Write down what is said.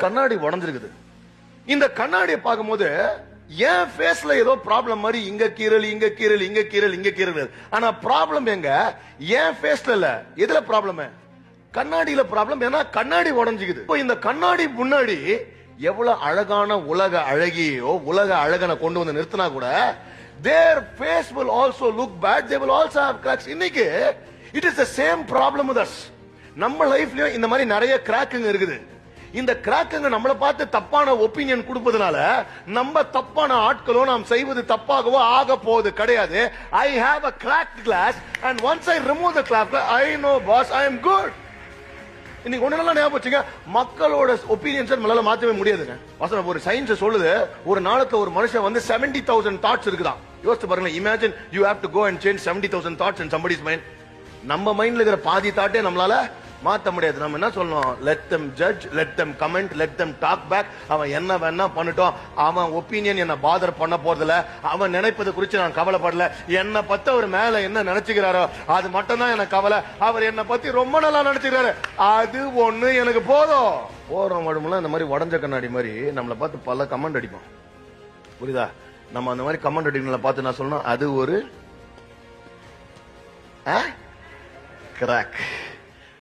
கண்ணாடி உடைஞ்சிருக்குது. இந்த கண்ணாடியை பார்க்கும்போது என் ஃபேஸ்ல ஏதோ ப்ராப்ளம் மாதிரி இங்க கீரல் இங்க கீரல் இங்க கீரல் இங்க கீரல். ஆனா ப்ராப்ளம் எங்க என் ஃபேஸ்ல இல்ல. எதுல ப்ராப்ளம்? கண்ணாடியில ப்ராப்ளம். ஏன்னா கண்ணாடி உடைஞ்சிக்குது. இப்போ இந்த கண்ணாடி முன்னாடி எவ்வளவு அழகான உலக அழகியோ உலக அழகனை கொண்டு வந்து நிறுத்தினா கூட their face will also look bad. They will also have cracks. இன்னைக்கு it is the same problem with us. நம்ம லைஃப்லயும் இந்த மாதிரி நிறைய கிராக்குங்க இருக்குது. இந்த கிராக்குங்க நம்மளை பார்த்து தப்பான ஒப்பீனியன் கொடுப்பதனால நம்ம தப்பான ஆட்களோ நாம் செய்வது தப்பாகவோ ஆக போவது கிடையாது. I have a cracked glass and once I remove the crack I know boss I am good. இன்னைக்கு ஒண்ணு நல்லா ஞாபகம் வச்சுங்க, மக்களோட ஒப்பீனியன்ஸ் நம்மளால மாத்தவே முடியாதுங்க. வசனம் ஒரு சயின்ஸ் சொல்லுது, ஒரு நாளுக்கு ஒரு மனுஷன் வந்து 70,000 தாட்ஸ் இருக்குதான். யோசிச்சு பாருங்க. Imagine you have to go and change 70,000 thoughts in somebody's mind. நம்ம மைண்ட்ல இருக்கிற பாதி தாட்டே நம்மளால மாத்த முடியாது. நம்ம என்ன சொல்லணும்? Let them judge, let them comment, let them talk back. அவன் என்ன வேணா பண்ணட்டும், அவன் ஒப்பீனியன் என்ன பாதர் பண்ண போறதில்ல, அவன் நினைப்பது குறித்து நான் கவலைப்படல. என்னை பத்தி அவர் மேல என்ன நினைச்சுக்கிறாரோ அது மட்டும் தான் எனக்கு கவலை. அவர் என்னை பத்தி ரொம்ப நல்லா நினைச்சுக்கிறாரு, அது ஒண்ணு எனக்கு போதும். போறோம் வடுமெல்லாம் இந்த மாதிரி உடஞ்ச கண்ணாடி மாதிரி நம்மளை பார்த்து பல கமெண்ட் அடிப்போம். புரியுதா? நம்ம அந்த மாதிரி கமெண்ட் அடிக்கிறத பார்த்து நான் சொல்லணும் அது ஒரு கிராக்.